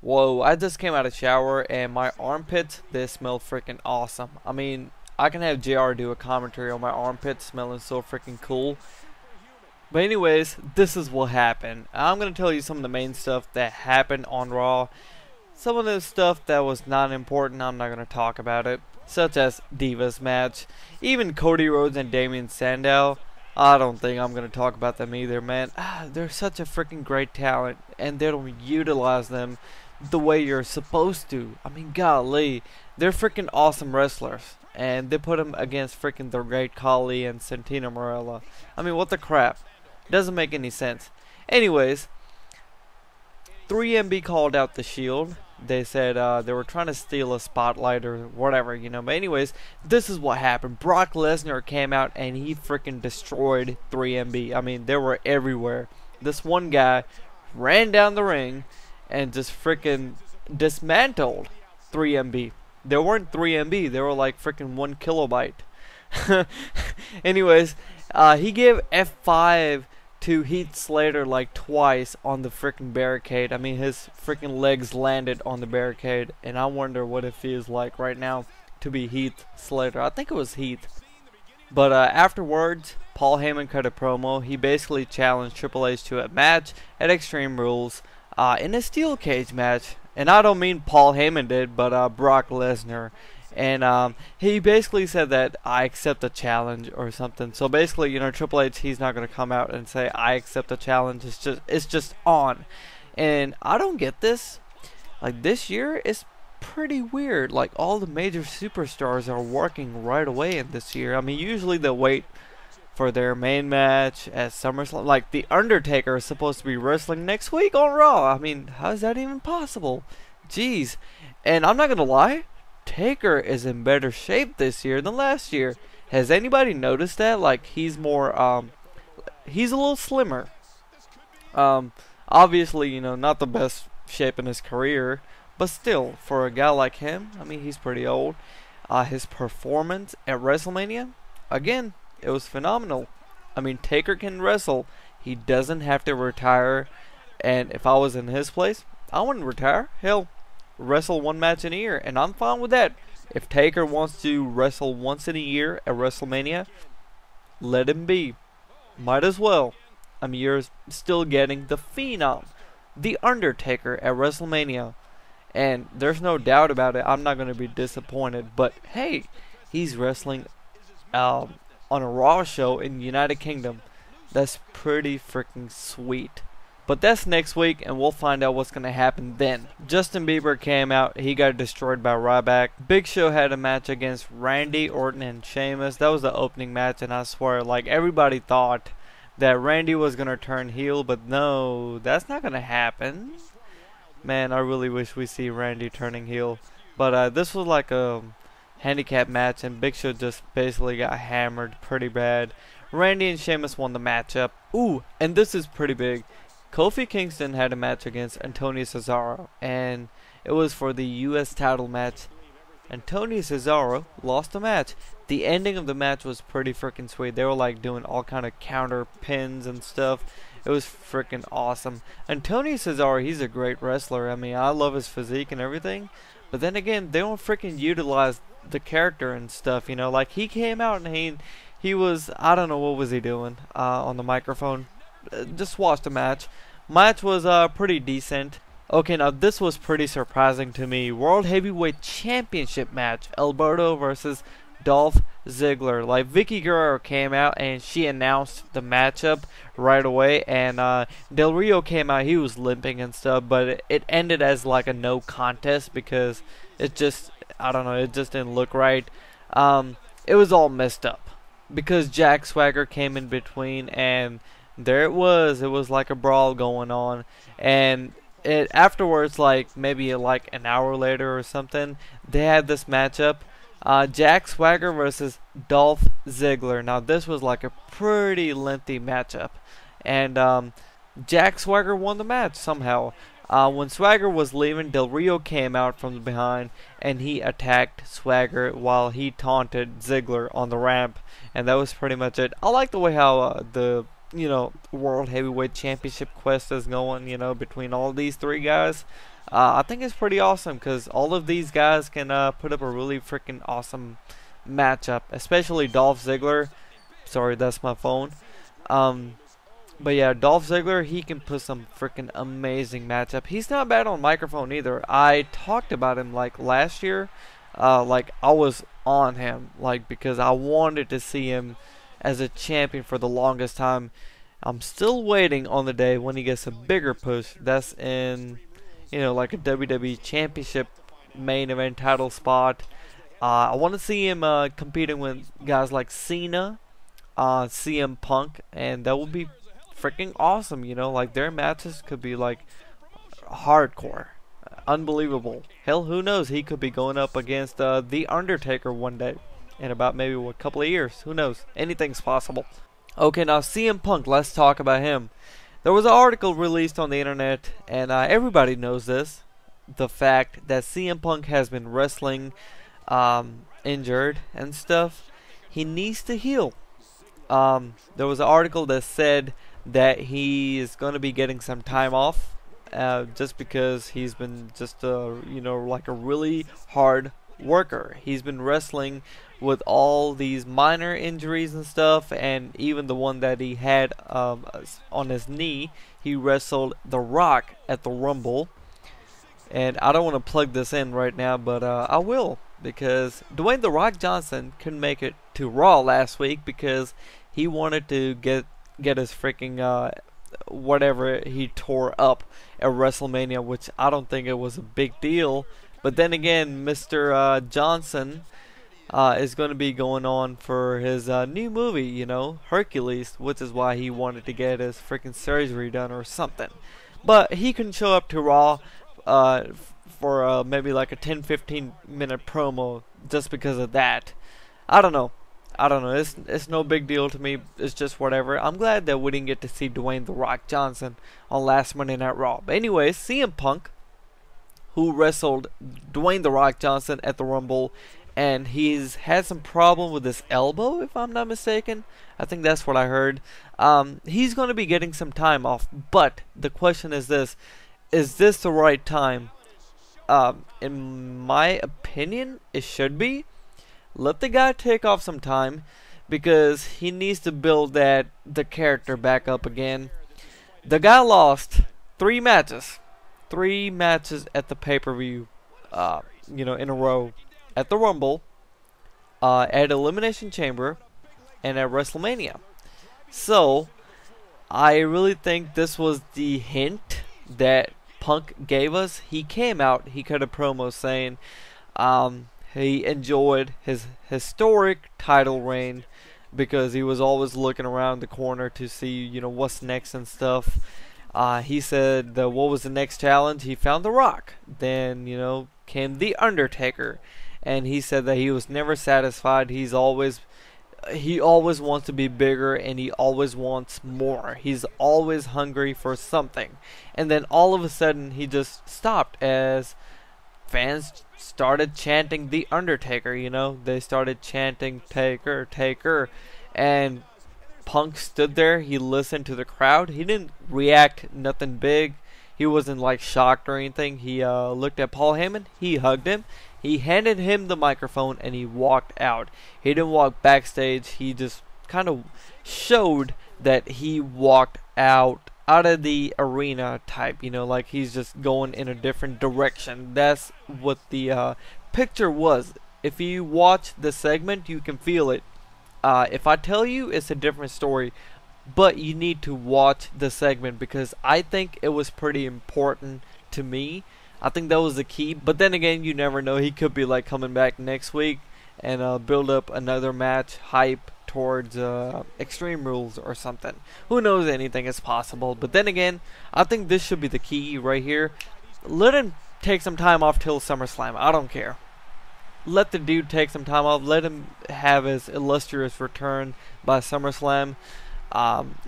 Whoa, I just came out of shower and my armpits, they smell freaking awesome. I mean, I can have JR do a commentary on my armpits smelling so freaking cool. But anyways, this is what happened. I'm going to tell you some of the main stuff that happened on Raw. Some of the stuff that was not important, I'm not going to talk about it. Such as Divas match. Even Cody Rhodes and Damian Sandow. I don't think I'm going to talk about them either, man. They're such a freaking great talent, and they don't utilize them the way you're supposed to. I mean, golly. They're freaking awesome wrestlers. And they put them against freaking the Great Khali and Santino Marella. I mean, what the crap? Doesn't make any sense. Anyways, 3MB called out the Shield. They said they were trying to steal a spotlight or whatever, you know. But anyways, this is what happened. Brock Lesnar came out and he freaking destroyed 3MB. I mean, they were everywhere. This one guy ran down the ring and just freaking dismantled 3MB. They weren't 3MB. They were like freaking 1 kilobyte. Anyways, he gave F5 to Heath Slater like twice on the freaking barricade. I mean, his freaking legs landed on the barricade, and I wonder what it feels like right now to be Heath Slater. I think it was Heath. But afterwards, Paul Heyman cut a promo. He basically challenged Triple H to a match at Extreme Rules in a steel cage match. And I don't mean Paul Heyman did, but Brock Lesnar. And he basically said that I accept the challenge or something. So basically, you know, Triple H, he's not going to come out and say I accept the challenge. It's just on. And I don't get this. Like, this year is pretty weird. Like, all the major superstars are working right away in this year. I mean, usually they wait for their main match at SummerSlam. Like, The Undertaker is supposed to be wrestling next week on Raw. I mean, how is that even possible? Jeez. And I'm not going to lie, Taker is in better shape this year than last year. Has anybody noticed that? Like, he's more, he's a little slimmer. Obviously, you know, not the best shape in his career, but still, for a guy like him, I mean, he's pretty old. His performance at WrestleMania, again, it was phenomenal. I mean, Taker can wrestle. He doesn't have to retire. And if I was in his place, I wouldn't retire. Hell, wrestle one match in a year, and I'm fine with that. If Taker wants to wrestle once in a year at WrestleMania, let him be. Might as well. I mean, you're still getting the Phenom, The Undertaker at WrestleMania. And there's no doubt about it, I'm not going to be disappointed. But hey, he's wrestling on a Raw show in the United Kingdom. That's pretty freaking sweet. But that's next week, and we'll find out what's going to happen then. Justin Bieber came out. He got destroyed by Ryback. Big Show had a match against Randy Orton and Sheamus. That was the opening match, and I swear, like, everybody thought that Randy was going to turn heel, but no, that's not going to happen. Man, I really wish we see Randy turning heel. But this was like a handicap match, and Big Show just basically got hammered pretty bad. Randy and Sheamus won the matchup. Ooh, and this is pretty big. Kofi Kingston had a match against Antonio Cesaro, and it was for the US title match. Antonio Cesaro lost the match. The ending of the match was pretty freaking sweet. They were like doing all kind of counter pins and stuff. It was freaking awesome. Antonio Cesaro, he's a great wrestler. I mean, I love his physique and everything. But then again, they don't freaking utilize the character and stuff, you know. Like, he came out and he was, I don't know, what was he doing on the microphone. Just watch the match. Match was pretty decent. Okay, now this was pretty surprising to me. World Heavyweight Championship match. Alberto versus Dolph Ziggler. Like, Vicky Guerrero came out and she announced the matchup right away. And Del Rio came out. He was limping and stuff. But it ended as like a no contest because it just, I don't know, it just didn't look right. It was all messed up because Jack Swagger came in between, and there it was like a brawl going on. And it afterwards, like maybe like an hour later or something, they had this matchup, Jack Swagger versus Dolph Ziggler. Now this was like a pretty lengthy matchup, and Jack Swagger won the match somehow. When Swagger was leaving, Del Rio came out from behind and he attacked Swagger while he taunted Ziggler on the ramp, and that was pretty much it. I like the way how the World Heavyweight Championship quest is going, between all these three guys. I think it's pretty awesome because all of these guys can put up a really freaking awesome matchup, especially Dolph Ziggler. Sorry, that's my phone. Um, but yeah, Dolph Ziggler, he can put some freaking amazing matchup. He's not bad on microphone either. I talked about him like last year. Like I was on him, like because I wanted to see him as a champion for the longest time. I'm still waiting on the day when he gets a bigger push. That's in, like a WWE Championship main event title spot. I want to see him competing with guys like Cena, CM Punk, and that would be freaking awesome. Like their matches could be like hardcore, unbelievable. Hell, who knows? He could be going up against the Undertaker one day, in about maybe a couple of years. Who knows? Anything's possible. Okay, now CM Punk. Let's talk about him. There was an article released on the internet, and everybody knows this. The fact that CM Punk has been wrestling injured and stuff. He needs to heal. There was an article that said that he is going to be getting some time off, just because he's been just like a really hard worker. He's been wrestling with all these minor injuries and stuff, and even the one that he had on his knee. He wrestled The Rock at the Rumble, and I don't want to plug this in right now, but I will, because Dwayne The Rock Johnson couldn't make it to Raw last week because he wanted to get his freaking whatever he tore up at WrestleMania, which I don't think it was a big deal. But then again, Mr. Johnson is going to be going on for his new movie, Hercules, which is why he wanted to get his freaking surgery done or something. But he couldn't show up to Raw for maybe like a 10-15 minute promo just because of that. I don't know. It's no big deal to me. It's just whatever. I'm glad that we didn't get to see Dwayne The Rock Johnson on last Monday Night Raw. But anyways, CM Punk, who wrestled Dwayne The Rock Johnson at the Rumble, and he's had some problem with his elbow, if I'm not mistaken. I think that's what I heard. He's going to be getting some time off, but the question is this: is this the right time? In my opinion, it should be. Let the guy take off some time, because he needs to build the character back up again. The guy lost 3 matches at the pay-per-view, in a row, at the Rumble, at Elimination Chamber, and at WrestleMania. So I really think this was the hint that Punk gave us. He came out, he cut a promo saying he enjoyed his historic title reign because he was always looking around the corner to see, what's next and stuff. He said that what was the next challenge? He found The Rock. Then, came The Undertaker. And he said that he was never satisfied. He always wants to be bigger, and he always wants more. He's always hungry for something. And then all of a sudden he just stopped as fans started chanting The Undertaker, They started chanting Taker, Taker. And Punk stood there. He listened to the crowd. He didn't react nothing big. He wasn't like shocked or anything. He looked at Paul Heyman. He hugged him. He handed him the microphone and he walked out. He didn't walk backstage. He just kind of showed that he walked out of the arena type, like he's just going in a different direction. That's what the picture was. If you watch the segment, you can feel it. If I tell you, it's a different story, but you need to watch the segment because I think it was pretty important to me. I think that was the key, but then again, you never know. He could be like coming back next week and build up another match, hype towards Extreme Rules or something. Who knows? Anything is possible. But then again, I think this should be the key right here. Let him take some time off till SummerSlam. I don't care. Let the dude take some time off. Let him have his illustrious return by SummerSlam.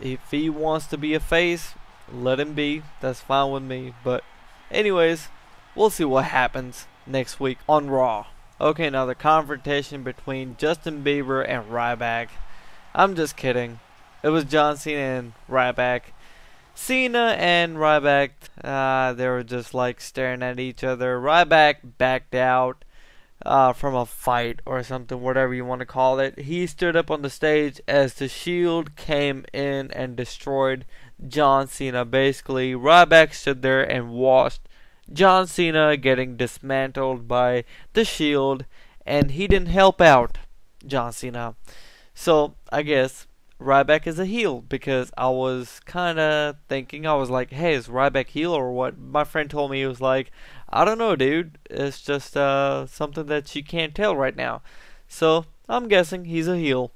If he wants to be a face, let him be. That's fine with me. But anyways, we'll see what happens next week on Raw. Okay, now the confrontation between Justin Bieber and Ryback. I'm just kidding. It was John Cena and Ryback. Cena and Ryback, they were just like staring at each other. Ryback backed out from a fight or something, whatever you want to call it. He stood up on the stage as the Shield came in and destroyed John Cena. Basically, Ryback stood there and watched John Cena getting dismantled by the Shield, and he didn't help out John Cena. So, I guess Ryback is a heel, because I was kind of thinking, I was like, hey, is Ryback heel or what? My friend told me, he was like, I don't know, dude. It's just something that you can't tell right now. So, I'm guessing he's a heel.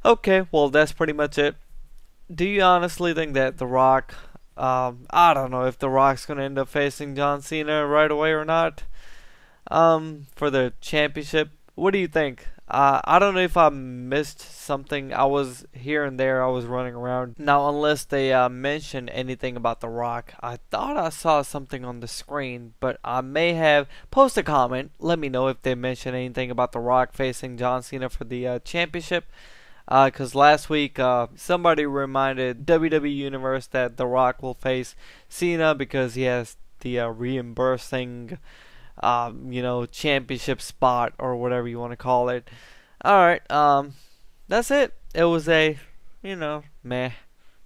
Okay, well, that's pretty much it. Do you honestly think that The Rock, I don't know if The Rock's going to end up facing John Cena right away or not, for the championship? What do you think? I don't know if I missed something. I was here and there. I was running around. Now, unless they mention anything about The Rock, I thought I saw something on the screen, but I may have. Post a comment. Let me know if they mention anything about The Rock facing John Cena for the championship. Because last week somebody reminded WWE Universe that The Rock will face Cena because he has the reimbursing championship spot or whatever you want to call it. Alright, that's it. It was a, meh,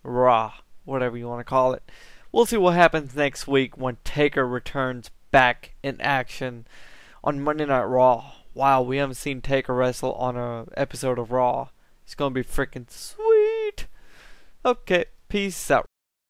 raw, whatever you want to call it. We'll see what happens next week when Taker returns back in action on Monday Night Raw. Wow, we haven't seen Taker wrestle on an episode of Raw. It's gonna be freaking sweet. Okay, peace out.